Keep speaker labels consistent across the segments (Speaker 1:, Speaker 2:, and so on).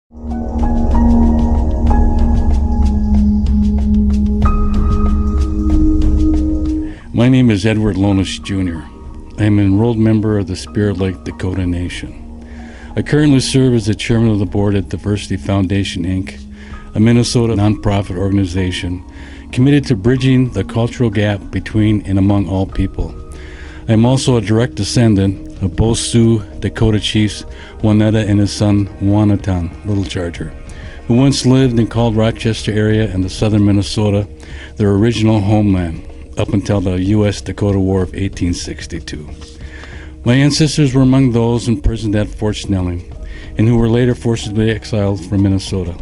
Speaker 1: My name is Edward Lohnes Jr. I am an enrolled member of the Spirit Lake Dakota Nation. I currently serve as the chairman of the board at Diversity Foundation, Inc., a Minnesota nonprofit organization committed to bridging the cultural gap between and among all people. I am also a direct descendant of both Sioux Dakota chiefs Waneta and his son Waanatan, Little Charger, who once lived and called Rochester area and the southern Minnesota their original homeland, up until the U.S.-Dakota War of 1862. My ancestors were among those imprisoned at Fort Snelling and who were later forcibly exiled from Minnesota.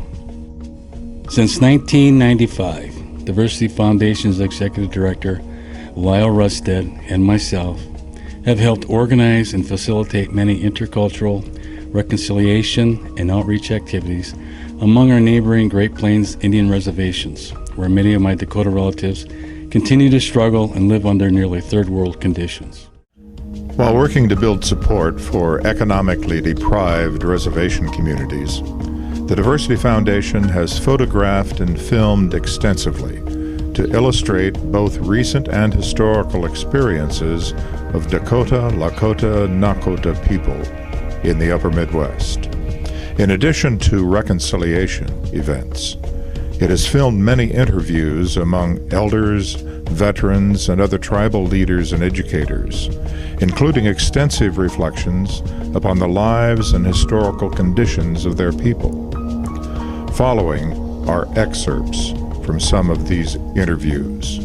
Speaker 1: Since 1995, Diversity Foundation's executive director, Lyle Rustad, and myself have helped organize and facilitate many intercultural reconciliation and outreach activities among our neighboring Great Plains Indian reservations, where many of my Dakota relatives continue to struggle and live under nearly third world conditions.
Speaker 2: While working to build support for economically deprived reservation communities, the Diversity Foundation has photographed and filmed extensively to illustrate both recent and historical experiences of Dakota, Lakota, Nakota people in the upper Midwest. In addition to reconciliation events, it has filmed many interviews among elders, veterans, and other tribal leaders and educators, including extensive reflections upon the lives and historical conditions of their people. Following are excerpts from some of these interviews.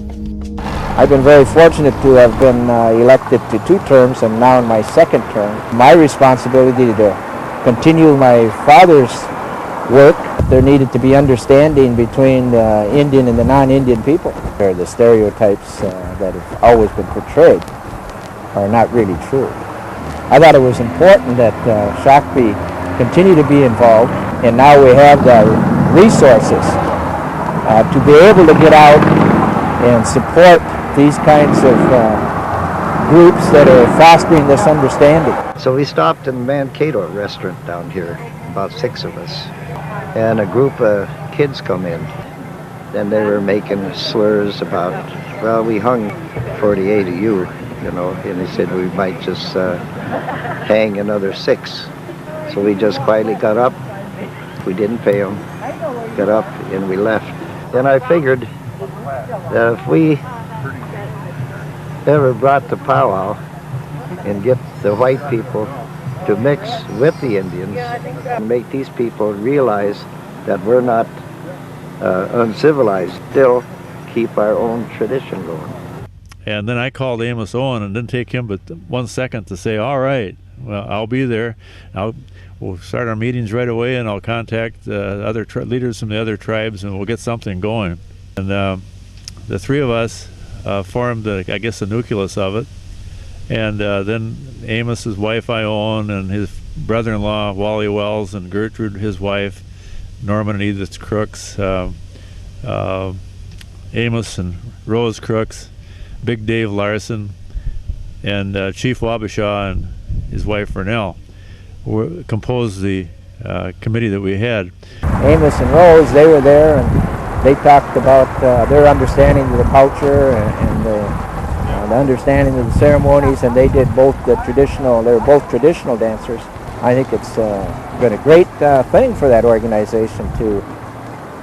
Speaker 3: I've been very fortunate to have been elected to 2 terms and now in my 2nd term. My responsibility to continue my father's work. There needed to be understanding between the Indian and the non-Indian people. The stereotypes that have always been portrayed are not really true. I thought it was important that Shakopee continue to be involved, and now we have the resources to be able to get out and support these kinds of groups that are fostering this understanding.
Speaker 4: So we stopped in Mankato restaurant down here, about 6 of us. And a group of kids come in, and they were making slurs about, well, we hung 48 of you, and they said we might just hang another 6. So we just quietly got up, we didn't pay them, got up, and we left. And I figured that if we ever brought the powwow and get the white people to mix with the Indians and make these people realize that we're not uncivilized, still keep our own tradition going.
Speaker 5: And then I called Amos Owen, and didn't take him but 1 second to say, all right, well, I'll be there. We'll start our meetings right away, and I'll contact other leaders from the other tribes, and we'll get something going. And the 3 of us formed, the nucleus of it. And then Amos's wife, Ione, and his brother-in-law, Wally Wells, and Gertrude, his wife, Norman and Edith Crooks, Amos and Rose Crooks, Big Dave Larson, and Chief Wabasha and his wife, Vernell, composed the committee that we had.
Speaker 3: Amos and Rose, they were there, and they talked about their understanding of the culture and the understanding of the ceremonies, and they did both they were both traditional dancers. I think it's been a great thing for that organization to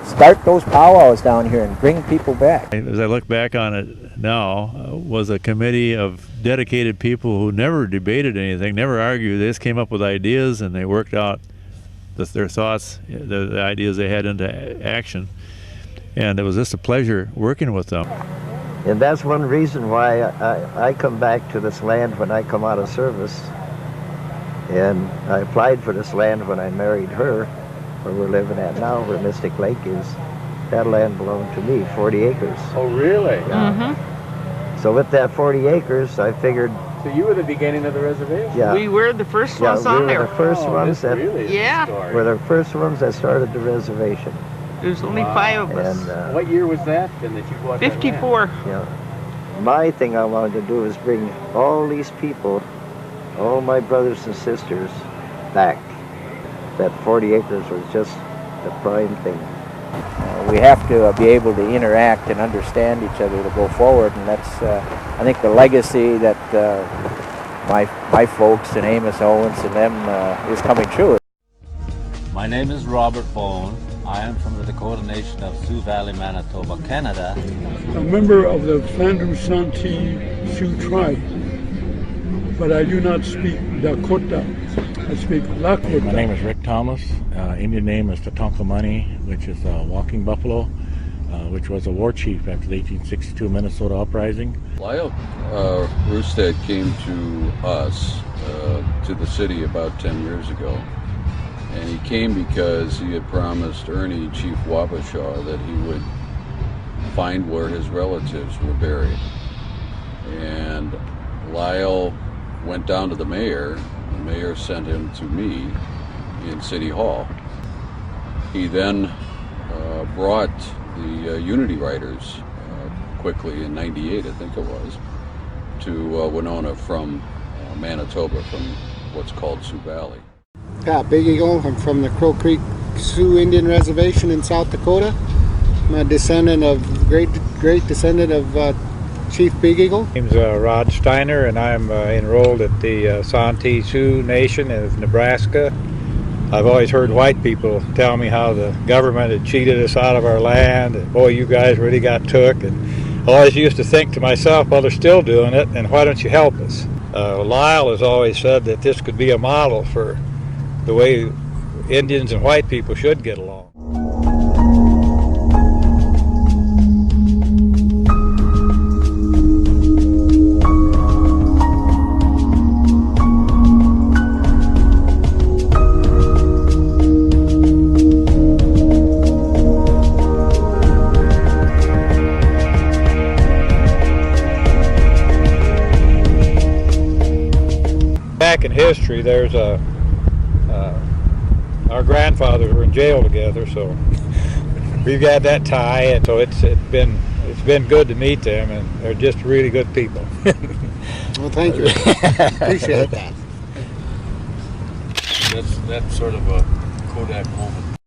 Speaker 3: start those powwows down here and bring people back.
Speaker 5: As I look back on it now, was a committee of dedicated people who never debated anything, never argued. They just came up with ideas, and they worked out their thoughts, the ideas they had into action. And it was just a pleasure working with them.
Speaker 4: And that's one reason why I come back to this land when I come out of service. And I applied for this land when I married her, where we're living at now, where Mystic Lake is. That land belonged to me, 40 acres.
Speaker 6: Oh, really?
Speaker 4: Yeah. Mm-hmm. So with that 40 acres, I figured...
Speaker 6: So you were the beginning of the reservation?
Speaker 4: Yeah.
Speaker 7: We were the first ones on there.
Speaker 4: We were the first ones that...
Speaker 6: Really
Speaker 4: we're the first ones that started the reservation.
Speaker 7: There's only 5 of us.
Speaker 4: And,
Speaker 6: what year was that then that you bought
Speaker 7: 54.
Speaker 4: Yeah. My thing I wanted to do is bring all these people, all my brothers and sisters, back. that 40 acres was just the prime thing.
Speaker 3: We have to be able to interact and understand each other to go forward, and that's, I think, the legacy that my folks and Amos Owens and them is coming true.
Speaker 8: My name is Robert Bone. I am from the Dakota Nation of Sioux Valley, Manitoba, Canada.
Speaker 9: A member of the Flandreau Santee Sioux tribe, but I do not speak Dakota. I speak Lakota.
Speaker 10: My name is Rick Thomas. Indian name is Tatonkamani, which is a walking buffalo, which was a war chief after the 1862 Minnesota uprising.
Speaker 11: Lyle Rustad came to us, to the city about 10 years ago. And he came because he had promised Ernie, Chief Wabasha, that he would find where his relatives were buried. And Lyle went down to the mayor. The mayor sent him to me in City Hall. He then brought the Unity Riders quickly in '98, I think it was, to Winona from Manitoba, from what's called Sioux Valley.
Speaker 12: Big Eagle. I'm from the Crow Creek Sioux Indian Reservation in South Dakota. I'm a descendant of, great descendant of Chief Big Eagle.
Speaker 13: My name's Rod Steiner, and I'm enrolled at the Santee Sioux Nation of Nebraska. I've always heard white people tell me how the government had cheated us out of our land, and boy, you guys really got took. And I always used to think to myself, well, they're still doing it, and why don't you help us? Lyle has always said that this could be a model for the way Indians and white people should get along. Back in history, there's our grandfathers were in jail together, so we've got that tie, and so it's been good to meet them, and they're just really good people.
Speaker 12: Well, thank you. Appreciate that.
Speaker 11: That's sort of a Kodak moment.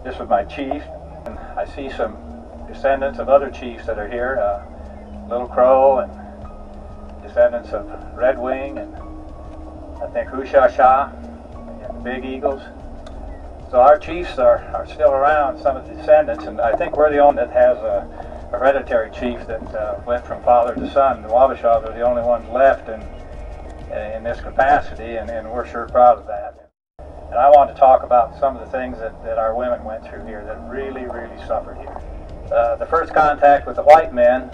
Speaker 14: This was my chief, and I see some descendants of other chiefs that are here, Little Crow and descendants of Red Wing, and I think Hushasha and the Big Eagles. So our chiefs are still around, some of the descendants, and I think we're the only that has a hereditary chief that went from father to son. The Wabasha are the only ones left in this capacity, and we're sure proud of that. And I want to talk about some of the things that our women went through here that really, really suffered here. The first contact with the white men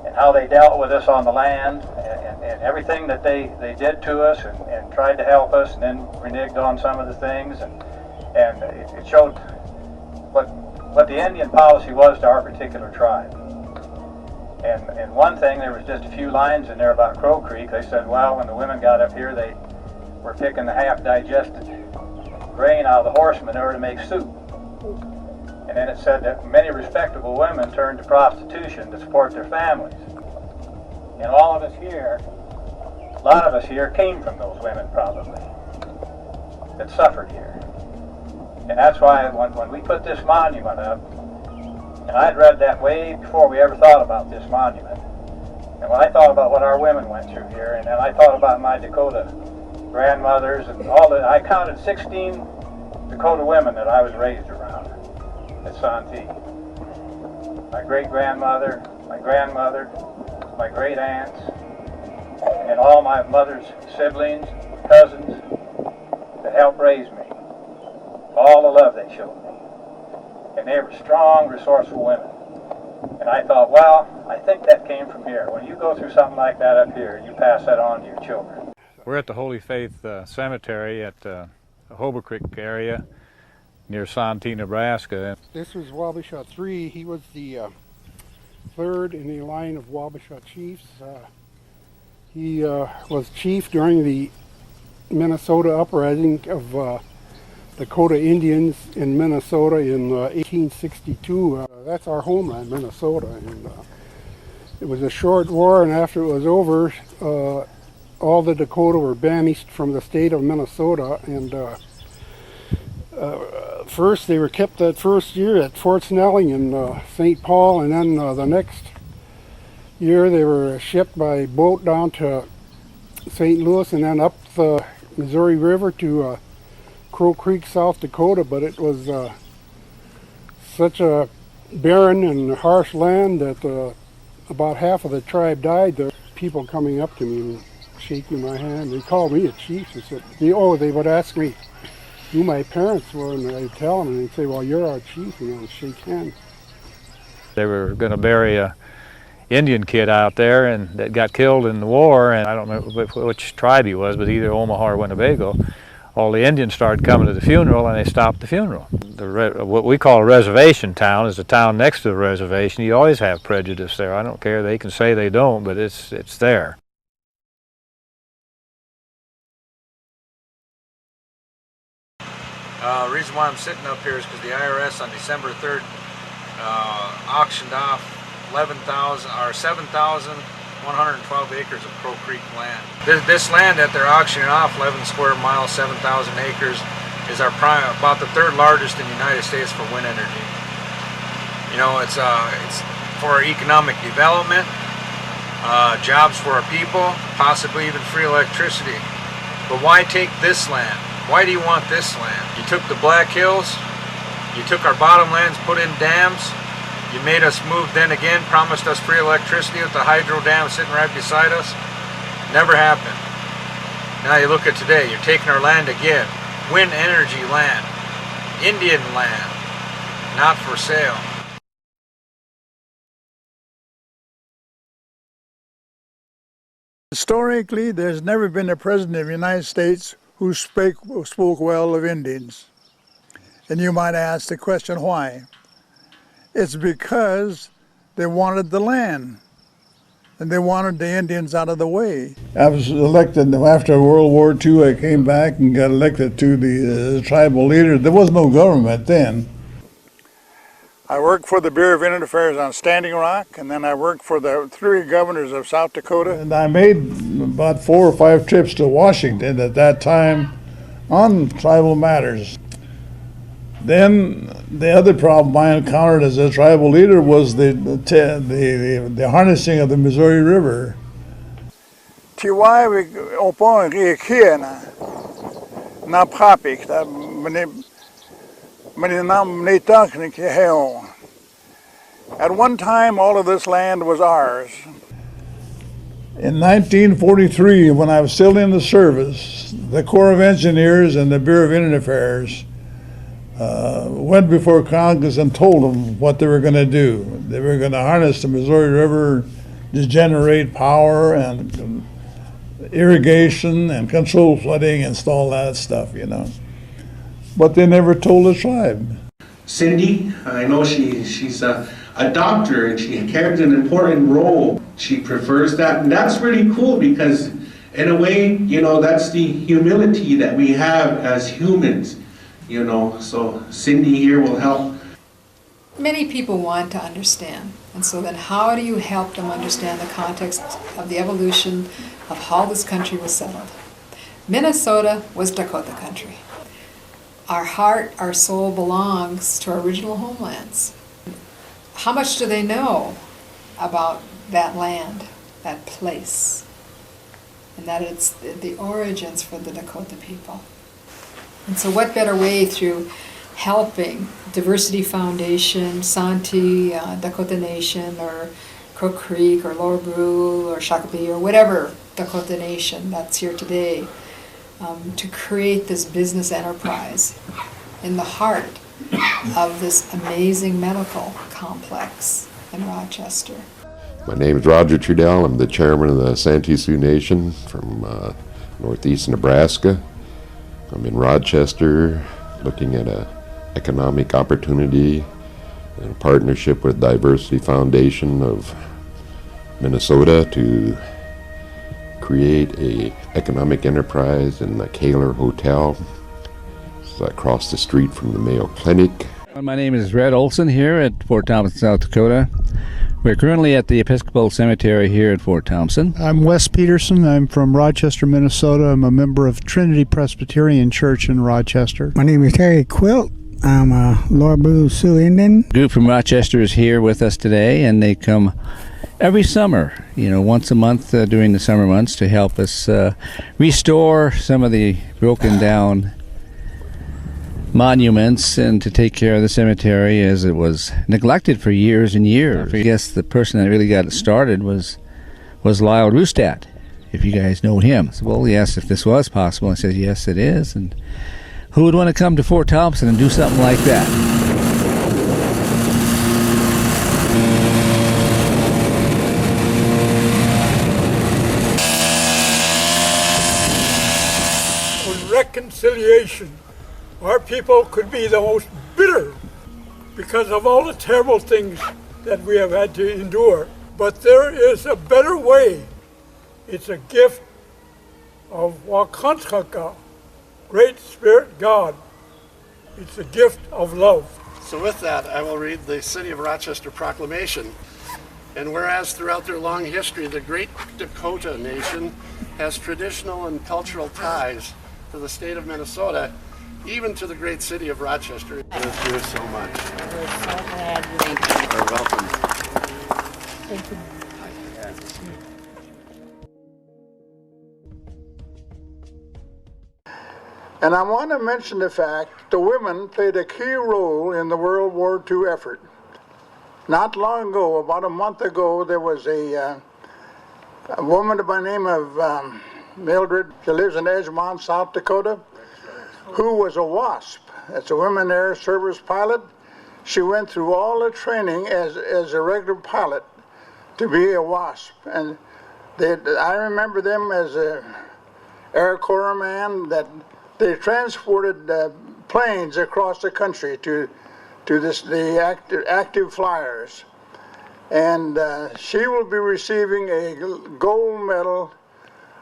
Speaker 14: and how they dealt with us on the land and everything that they did to us and tried to help us, and then reneged on some of the things, and it showed what the Indian policy was to our particular tribe. And one thing, there was just a few lines in there about Crow Creek. They said, well, when the women got up here, they were picking the half-digested grain out of the horsemen in order to make soup. And then it said that many respectable women turned to prostitution to support their families. And all of us here, a lot of us here came from those women probably, that suffered here. And that's why when we put this monument up, and I'd read that way before we ever thought about this monument, and when I thought about what our women went through here, and then I thought about my Dakota grandmothers and all that, I counted 16 Dakota women that I was raised around at Santee. My great-grandmother, my grandmother, my great-aunts, and all my mother's siblings, cousins, that helped raise me. All the love they showed me. And they were strong, resourceful women. And I thought, well, I think that came from here. When you go through something like that up here, you pass that on to your children.
Speaker 13: We're at the Holy Faith Cemetery at the Hobo Creek area near Santee, Nebraska.
Speaker 12: This was Wabasha III. He was the third in the line of Wabasha chiefs. He was chief during the Minnesota uprising of Dakota Indians in Minnesota in 1862. That's our homeland, Minnesota. And it was a short war, and after it was over, all the Dakota were banished from the state of Minnesota, and first they were kept that first year at Fort Snelling in St. Paul, and then the next year they were shipped by boat down to St. Louis and then up the Missouri River to Crow Creek, South Dakota. But it was such a barren and harsh land that about half of the tribe died. The people coming up to me and shaking my hand, they called me a chief. They said, they would ask me who my parents were, and I'd tell them, and they'd say, well, you're our chief, and I'd shake hands.
Speaker 13: They were going to bury a Indian kid out there and that got killed in the war, and I don't know which tribe he was, but either Omaha or Winnebago. All the Indians started coming to the funeral, and they stopped the funeral. What we call a reservation town is a town next to the reservation. You always have prejudice there. I don't care. They can say they don't, but it's there. The reason why I'm sitting up here is because the IRS on December 3rd auctioned off 7,112 acres of Crow Creek land. This land that they're auctioning off, 11 square miles, 7,000 acres, is about the third largest in the United States for wind energy. You know, it's for economic development, jobs for our people, possibly even free electricity. But why take this land? Why do you want this land? You took the Black Hills, you took our bottomlands, put in dams, you made us move then again, promised us free electricity with the hydro dam sitting right beside us. Never happened. Now you look at today, you're taking our land again. Wind energy land, Indian land, not for sale.
Speaker 15: Historically, there's never been a president of the United States who spoke well of Indians. And you might ask the question, why? It's because they wanted the land, and they wanted the Indians out of the way.
Speaker 9: I was elected after World War II. I came back and got elected to the tribal leader. There was no government then.
Speaker 15: I worked for the Bureau of Indian Affairs on Standing Rock, and then I worked for the 3 governors of South Dakota.
Speaker 9: And I made about 4 or 5 trips to Washington at that time on tribal matters. Then the other problem I encountered as a tribal leader was the harnessing of the Missouri River.
Speaker 15: Tiwai opon riekena na papik da at one time, all of this land was ours.
Speaker 9: In 1943, when I was still in the service, the Corps of Engineers and the Bureau of Indian Affairs went before Congress and told them what they were going to do. They were going to harness the Missouri River to generate power and irrigation and control flooding and all that stuff, you know. But they never told the tribe.
Speaker 16: Cindy, I know she's a doctor and she carries an important role. She prefers that, and that's really cool because in a way, you know, that's the humility that we have as humans, you know, so Cindy here will help.
Speaker 17: Many people want to understand, and so then how do you help them understand the context of the evolution of how this country was settled? Minnesota was Dakota country. Our heart, our soul belongs to our original homelands. How much do they know about that land, that place, and that it's the origins for the Dakota people? And so what better way through helping Diversity Foundation, Santee, Dakota Nation, or Crow Creek, or Lower Brule, or Shakopee, or whatever Dakota Nation that's here today, to create this business enterprise in the heart of this amazing medical complex in Rochester.
Speaker 18: My name is Roger Trudell. I'm the chairman of the Santee Sioux Nation from northeast Nebraska. I'm in Rochester looking at an economic opportunity in a partnership with Diversity Foundation of Minnesota to create a economic enterprise in the Kaler Hotel. It's across the street from the Mayo Clinic.
Speaker 19: My name is Red Olson here at Fort Thompson, South Dakota. We're currently at the Episcopal Cemetery here at Fort Thompson.
Speaker 20: I'm Wes Peterson. I'm from Rochester, Minnesota. I'm a member of Trinity Presbyterian Church in Rochester.
Speaker 21: My name is Terry Quilt. I'm a Lower Blue Sioux Indian.
Speaker 19: A group from Rochester is here with us today, and they come every summer, once a month during the summer months to help us restore some of the broken down monuments and to take care of the cemetery as it was neglected for years and years. I guess the person that really got it started was Lyle Rustad, if you guys know him. So, well, he asked if this was possible. I said, yes, it is. And who would want to come to Fort Thompson and do something like that?
Speaker 22: On reconciliation, our people could be the most bitter because of all the terrible things that we have had to endure. But there is a better way. It's a gift of Waanatan, Great Spirit God. It's a gift of love.
Speaker 23: So with that, I will read the City of Rochester Proclamation. And whereas throughout their long history, the Great Dakota Nation has traditional and cultural ties to the state of Minnesota, even to the great city of Rochester. Thank you so much.
Speaker 24: We're so glad you made it.
Speaker 23: You're welcome.
Speaker 24: Thank you.
Speaker 15: And I want to mention the fact the women played a key role in the World War II effort. Not long ago, about a month ago, there was a woman by the name of Mildred. She lives in Edgemont, South Dakota, who was a WASP. That's a Women Air Service pilot. She went through all the training as a regular pilot to be a WASP. And I remember them as a Air Corps man that they transported planes across the country to the active flyers. And she will be receiving a gold medal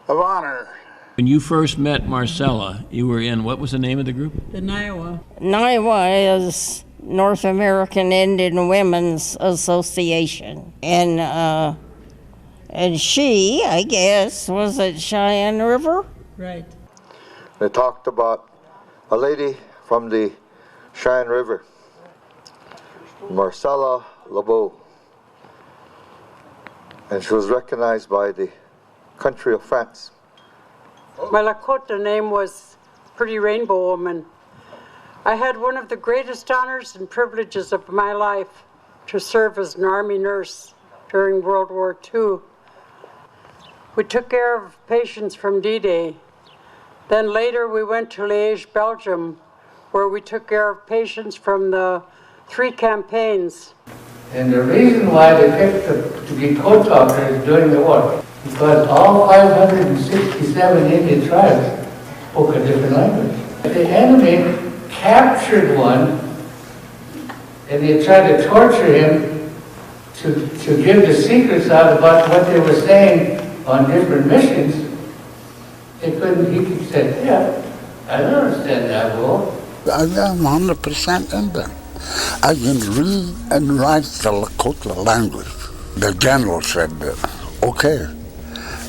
Speaker 15: of honor.
Speaker 25: When you first met Marcella, you were in, what was the name of the group?
Speaker 24: The NIWA.
Speaker 21: NIWA is North American Indian Women's Association. And she, I guess, was at Cheyenne River.
Speaker 24: Right.
Speaker 26: They talked about a lady from the Cheyenne River, Marcella LeBeau. And she was recognized by the country of France.
Speaker 27: My Lakota name was Pretty Rainbow Woman. I had one of the greatest honors and privileges of my life to serve as an Army nurse during World War II. We took care of patients from D-Day. Then later we went to Liège, Belgium, where we took care of patients from the 3 campaigns.
Speaker 3: And the reason why they picked to be co-talkers during the war, because all 567 Indian tribes spoke a different language. The enemy captured one, and they tried to torture him to give the secrets out about what they were saying on different missions. They couldn't, he said, yeah, I don't understand that war.
Speaker 28: I am 100% Indian. I can read and write the Lakota language. The general said that, okay,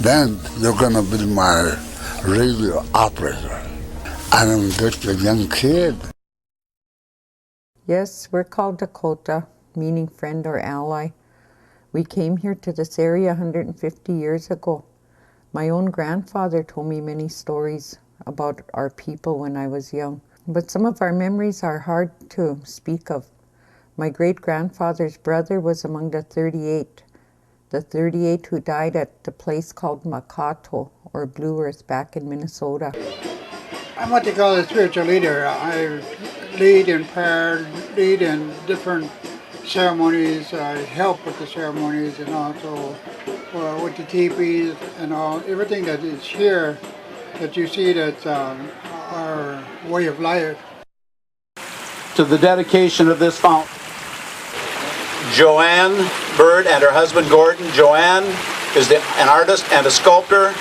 Speaker 28: then you're gonna be my radio operator. I'm just a young kid.
Speaker 29: Yes, we're called Dakota, meaning friend or ally. We came here to this area 150 years ago. My own grandfather told me many stories about our people when I was young, but some of our memories are hard to speak of. My great-grandfather's brother was among the 38 who died at the place called Nakota, or Blue Earth, back in Minnesota.
Speaker 12: I'm what they call a spiritual leader. I lead in prayer, lead in different ceremonies. I help with the ceremonies and also with the teepees and all. Everything that is here that you see, that's our way of life.
Speaker 30: To the dedication of this fountain, Joanne Bird and her husband Gordon. Joanne is an artist and a sculptor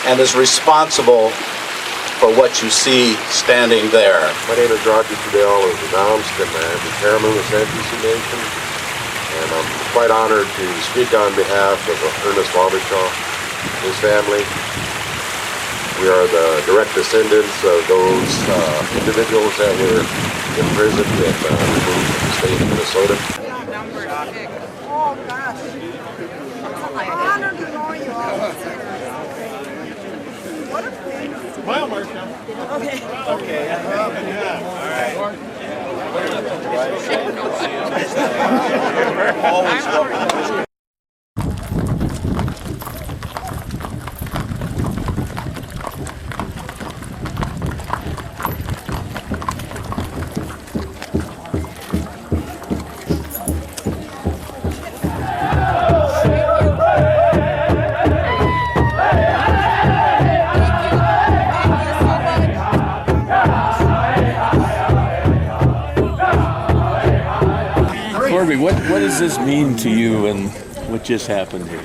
Speaker 30: and is responsible for what you see standing there.
Speaker 31: My name is Roger Trudell. I'm the chairman of the Santee Sioux Nation.
Speaker 1: and I'm quite honored to speak on behalf of Ernest Wabashaw, his family. We are the direct descendants of those individuals that were imprisoned and removed from the state of Minnesota.
Speaker 2: Oh gosh, it's an honor to know you all. What a thing.
Speaker 30: Smile, Marcia.
Speaker 2: Okay.
Speaker 30: Okay. All right. Always welcome.
Speaker 4: Corby, what does this mean to you and what just happened here?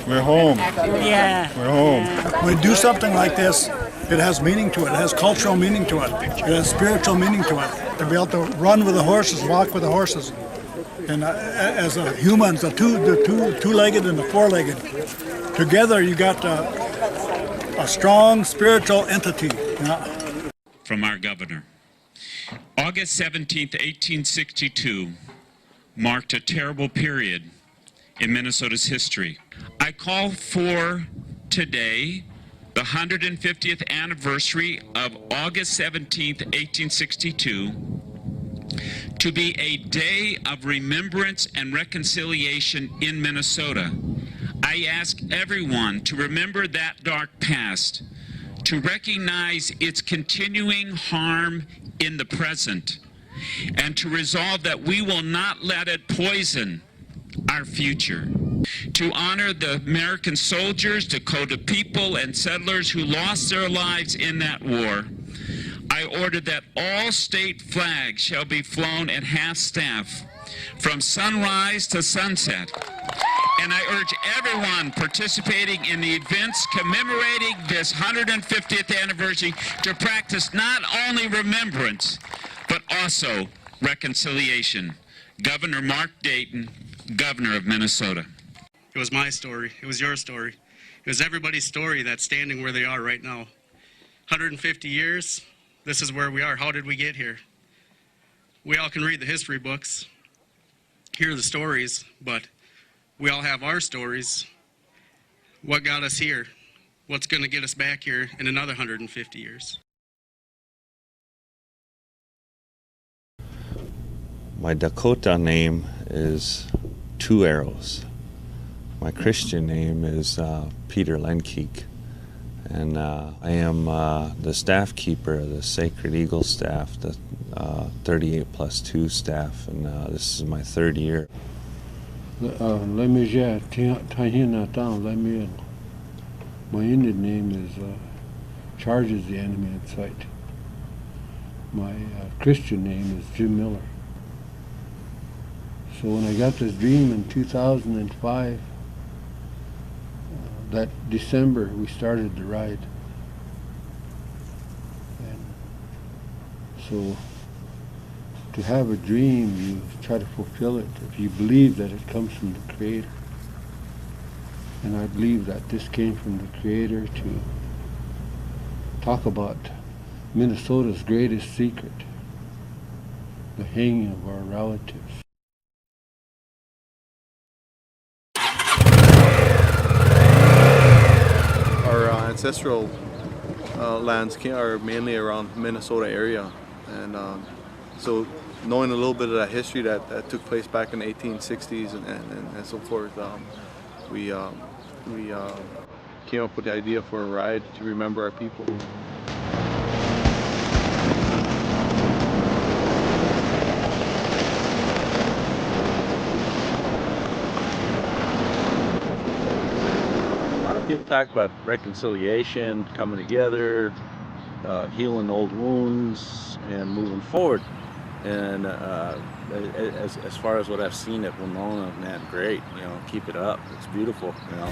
Speaker 5: We're home.
Speaker 24: Yeah.
Speaker 5: We're home.
Speaker 6: When we do something like this, it has meaning to it. It has cultural meaning to it. It has spiritual meaning to it. To be able to run with the horses, walk with the horses, and as a humans, the two-legged and the four-legged, together you got a strong spiritual entity.
Speaker 7: From our governor. August 17th, 1862 marked a terrible period in Minnesota's history. I call for today the 150th anniversary of August 17th, 1862 to be a day of remembrance and reconciliation in Minnesota. I ask everyone to remember that dark past, to recognize its continuing harm in the present, and to resolve that we will not let it poison our future. To honor the American soldiers, Dakota people, and settlers who lost their lives in that war, I order that all state flags shall be flown at half-staff from sunrise to sunset. And I urge everyone participating in the events commemorating this 150th anniversary to practice not only remembrance, but also reconciliation. Governor Mark Dayton, Governor of Minnesota.
Speaker 8: It was my story. It was your story. It was everybody's story that's standing where they are right now. 150 years, this is where we are. How did we get here? We all can read the history books, hear the stories, but we all have our stories. What got us here? What's going to get us back here in another 150 years?
Speaker 4: My Dakota name is Two Arrows. My Christian name is Peter Lenkeek, and I am the staff keeper of the Sacred Eagle staff, the 38+2 staff, and this is my third year.
Speaker 10: My Indian name is Charges the Enemy in Sight. My Christian name is Jim Miller. So when I got this dream in 2005, that December we started the ride. And so to have a dream, you try to fulfill it if you believe that it comes from the Creator. And I believe that this came from the Creator to talk about Minnesota's greatest secret, the hanging of our relatives.
Speaker 11: Our ancestral lands are mainly around Minnesota area, and so knowing a little bit of that history that took place back in the 1860s and so forth, we came up with the idea for a ride to remember our people.
Speaker 4: People talk about reconciliation, coming together, healing old wounds, and moving forward. And as far as what I've seen at Winona, man, great. You know, keep it up. It's beautiful. You know.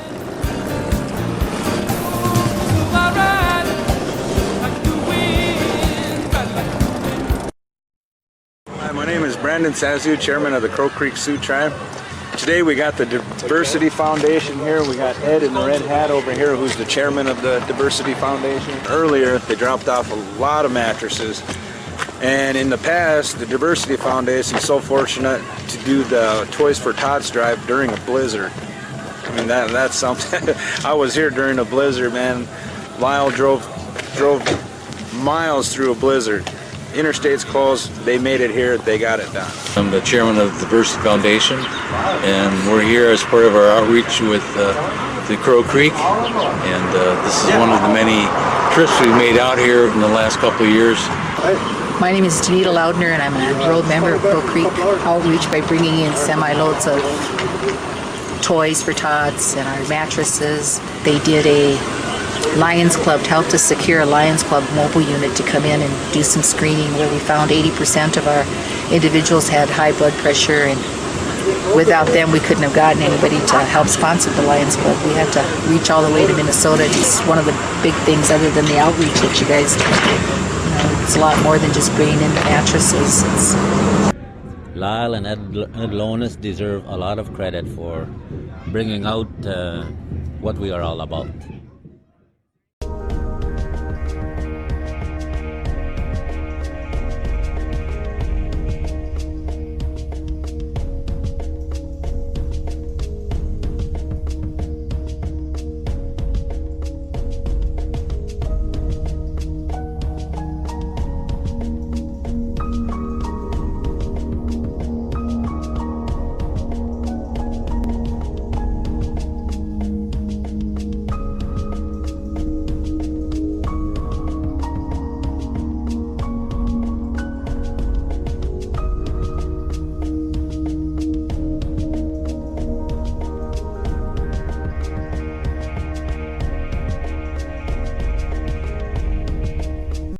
Speaker 14: Hi, my name is
Speaker 5: Brandon Sazu, chairman of the Crow Creek Sioux Tribe. Today we got the Diversity Foundation here. We got Ed in the red hat over here, who's the chairman of the Diversity Foundation. Earlier, they dropped off a lot of mattresses. And in the past, the Diversity Foundation is so fortunate to do the Toys for Tots drive during a blizzard. I mean, that's something. I was here during a blizzard, man. Lyle drove miles through a blizzard. Interstate's closed, they made it here, they got it done.
Speaker 9: I'm the chairman of the Diversity Foundation, and we're here as part of our outreach with the Crow Creek, and this is one of the many trips we've made out here in the last couple of years.
Speaker 13: My name is Janita Loudner, and I'm an enrolled member of Crow Creek Outreach by bringing in semi-loads of toys for tots and our mattresses. They did a Lions Club, helped us secure a Lions Club mobile unit to come in and do some screening, where we found 80% of our individuals had high blood pressure, and without them we couldn't have gotten anybody to help sponsor the Lions Club. We had to reach all the way to Minnesota. It's one of the big things, other than the outreach that you guys do. It's a lot more than just bringing in mattresses.
Speaker 14: Lyle and Ed Lohnes deserve a lot of credit for bringing out what we are all about.